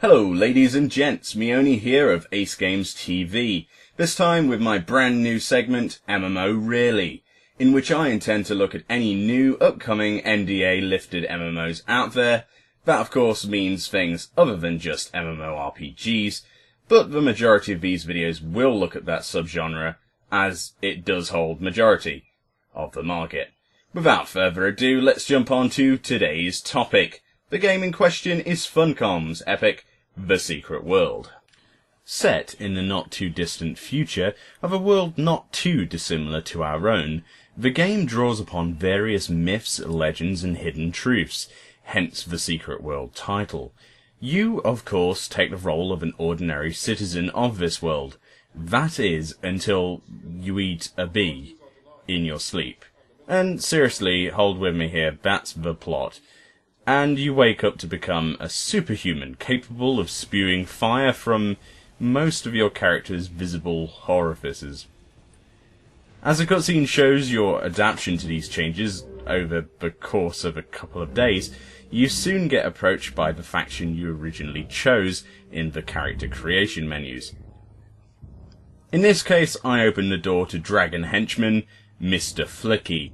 Hello ladies and gents, Meoni here of AceGamesTV, this time with my brand new segment, MMO'RLY, in which I intend to look at any new upcoming NDA lifted MMOs out there. That of course means things other than just MMORPGs, but the majority of these videos will look at that subgenre, as it does hold majority of the market. Without further ado, let's jump on to today's topic. The game in question is Funcom's epic The Secret World. Set in the not-too-distant future of a world not too dissimilar to our own, the game draws upon various myths, legends and hidden truths, hence the Secret World title. You, of course, take the role of an ordinary citizen of this world. That is, until you eat a bee in your sleep. And seriously, hold with me here, that's the plot. And you wake up to become a superhuman, capable of spewing fire from most of your character's visible orifices. As the cutscene shows your adaptation to these changes over the course of a couple of days, you soon get approached by the faction you originally chose in the character creation menus. In this case, I open the door to Dragon Henchman, Mr. Flicky.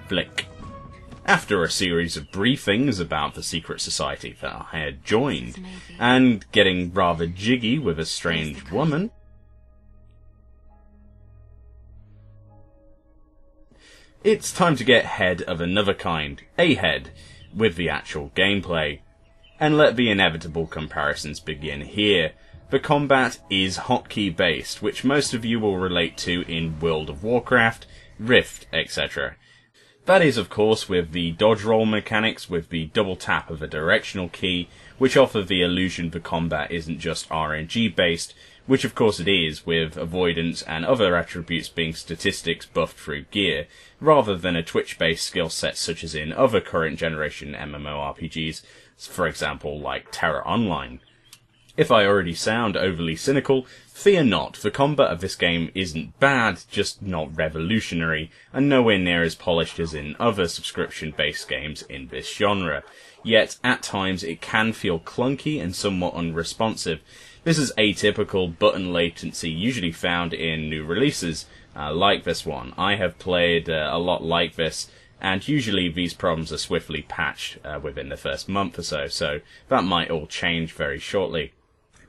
Flick. After a series of briefings about the secret society that I had joined, and getting rather jiggy with a strange woman, it's time to get head of another kind, ahead, with the actual gameplay. And let the inevitable comparisons begin here. The combat is hotkey based, which most of you will relate to in World of Warcraft, Rift, etc. That is, of course, with the dodge roll mechanics, with the double tap of a directional key, which offer the illusion the combat isn't just RNG based, which of course it is, with avoidance and other attributes being statistics buffed through gear, rather than a twitch based skill set such as in other current generation MMORPGs, for example like Terra Online. If I already sound overly cynical, fear not, the combat of this game isn't bad, just not revolutionary, and nowhere near as polished as in other subscription-based games in this genre. Yet, at times, it can feel clunky and somewhat unresponsive. This is atypical button latency usually found in new releases, like this one. I have played a lot like this, and usually these problems are swiftly patched within the first month or so, so that might all change very shortly.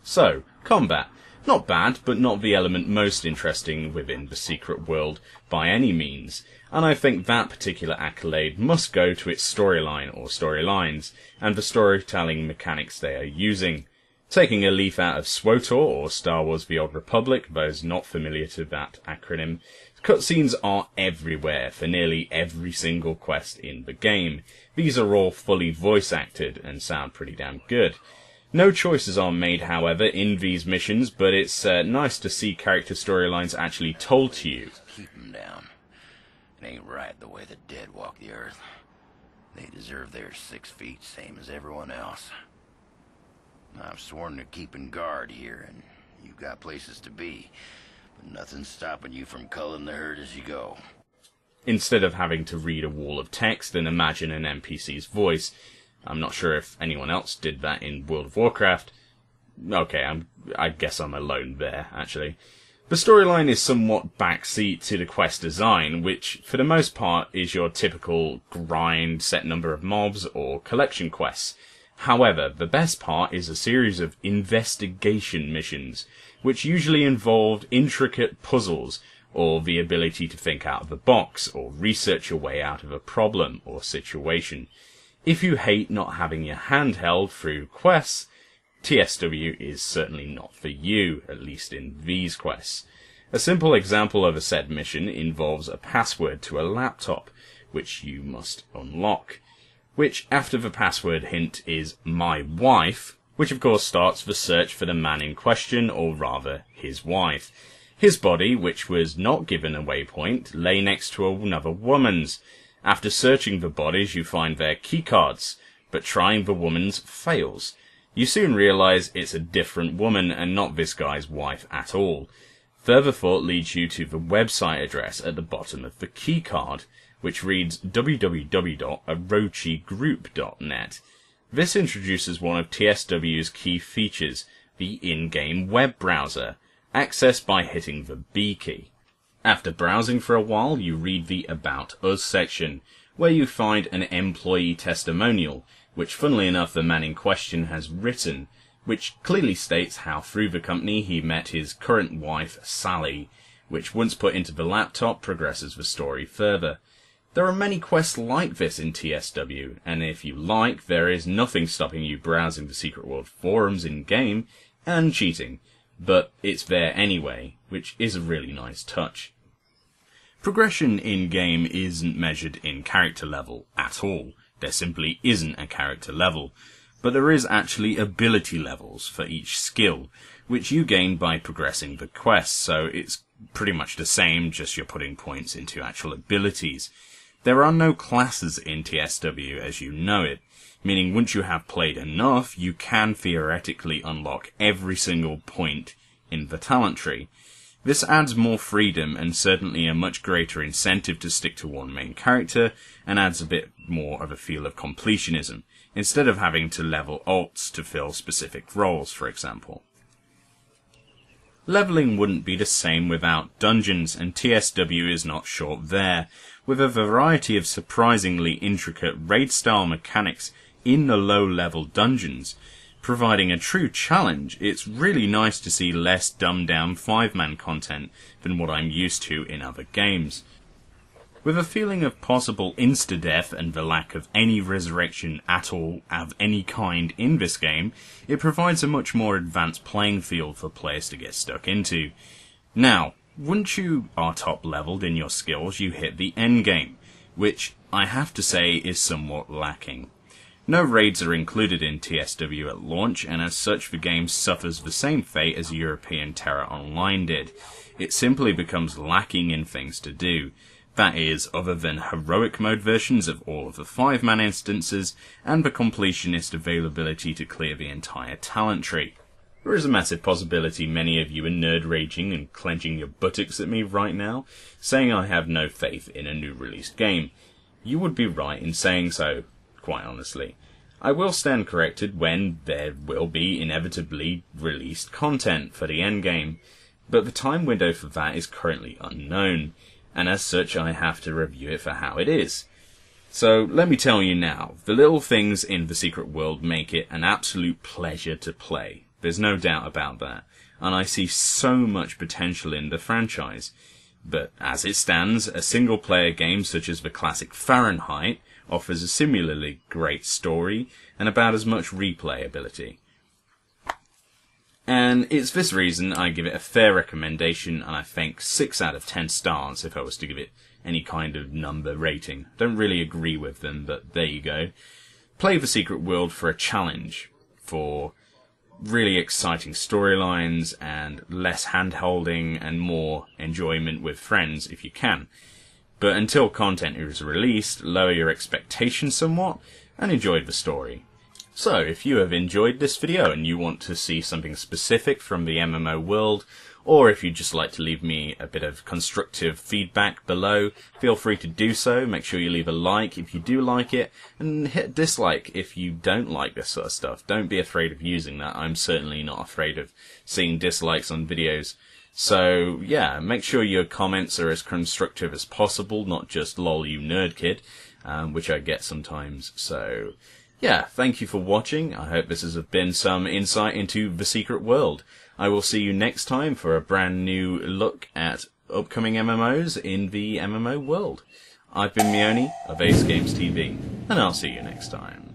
So, combat. Not bad, but not the element most interesting within the Secret World by any means, and I think that particular accolade must go to its storyline or storylines, and the storytelling mechanics they are using. Taking a leaf out of SWTOR or Star Wars The Old Republic, those not familiar to that acronym, cutscenes are everywhere for nearly every single quest in the game. These are all fully voice acted and sound pretty damn good. No choices are made, however, in these missions, but it's nice to see character storylines actually told to you. Keep 'em down. It ain't right the way the dead walk the earth. They deserve their 6 feet, same as everyone else. I've sworn to keeping guard here, and you've got places to be, but nothing's stopping you from culling the herd as you go. Instead of having to read a wall of text and imagine an NPC's voice, I'm not sure if anyone else did that in World of Warcraft. Okay, I guess I'm alone there, actually. The storyline is somewhat backseat to the quest design, which, for the most part, is your typical grind, set number of mobs, or collection quests. However, the best part is a series of investigation missions, which usually involve intricate puzzles, or the ability to think out of the box, or research your way out of a problem or situation. If you hate not having your hand held through quests, TSW is certainly not for you, at least in these quests. A simple example of a said mission involves a password to a laptop, which you must unlock, which after the password hint is my wife, which of course starts the search for the man in question, or rather, his wife. His body, which was not given a waypoint, lay next to another woman's. After searching the bodies, you find their keycards, but trying the woman's fails. You soon realise it's a different woman and not this guy's wife at all. Further thought leads you to the website address at the bottom of the keycard, which reads www.orochigroup.net. This introduces one of TSW's key features, the in-game web browser, accessed by hitting the B key. After browsing for a while, you read the About Us section, where you find an employee testimonial, which funnily enough the man in question has written, which clearly states how through the company he met his current wife, Sally, which once put into the laptop progresses the story further. There are many quests like this in TSW, and if you like, there is nothing stopping you browsing the Secret World forums in-game and cheating, but it's there anyway, which is a really nice touch. Progression in-game isn't measured in character level at all. There simply isn't a character level, but there is actually ability levels for each skill, which you gain by progressing the quests, so it's pretty much the same, just you're putting points into actual abilities. There are no classes in TSW as you know it, meaning once you have played enough, you can theoretically unlock every single point in the talent tree. This adds more freedom and certainly a much greater incentive to stick to one main character, and adds a bit more of a feel of completionism, instead of having to level alts to fill specific roles, for example. Leveling wouldn't be the same without dungeons, and TSW is not short there, with a variety of surprisingly intricate raid-style mechanics in the low-level dungeons. Providing a true challenge, it's really nice to see less dumbed-down 5-man content than what I'm used to in other games. With a feeling of possible insta-death and the lack of any resurrection at all of any kind in this game, it provides a much more advanced playing field for players to get stuck into. Now, once you are top-leveled in your skills, you hit the endgame, which I have to say is somewhat lacking. No raids are included in TSW at launch, and as such the game suffers the same fate as European Terror Online did. It simply becomes lacking in things to do. That is, other than heroic mode versions of all of the 5-man instances, and the completionist availability to clear the entire talent tree. There is a massive possibility many of you are nerd raging and clenching your buttocks at me right now, saying I have no faith in a new released game. You would be right in saying so, quite honestly. I will stand corrected when there will be inevitably released content for the endgame, but the time window for that is currently unknown, and as such I have to review it for how it is. So let me tell you now, the little things in the Secret World make it an absolute pleasure to play. There's no doubt about that, and I see so much potential in the franchise. But as it stands, a single-player game such as the classic Fahrenheit offers a similarly great story and about as much replayability. And it's this reason I give it a fair recommendation, and I think 6 out of 10 stars if I was to give it any kind of number rating. Don't really agree with them, but there you go. Play the Secret World for a challenge, for really exciting storylines and less hand-holding and more enjoyment with friends if you can. But until content is released, lower your expectations somewhat and enjoy the story. So, if you have enjoyed this video and you want to see something specific from the MMO world, or if you'd just like to leave me a bit of constructive feedback below, feel free to do so. Make sure you leave a like if you do like it, and hit dislike if you don't like this sort of stuff. Don't be afraid of using that. I'm certainly not afraid of seeing dislikes on videos. So, yeah, make sure your comments are as constructive as possible, not just lol you nerd kid, which I get sometimes. So, yeah, thank you for watching. I hope this has been some insight into the Secret World. I will see you next time for a brand new look at upcoming MMOs in the MMO world. I've been Meoni of AceGamesTV, and I'll see you next time.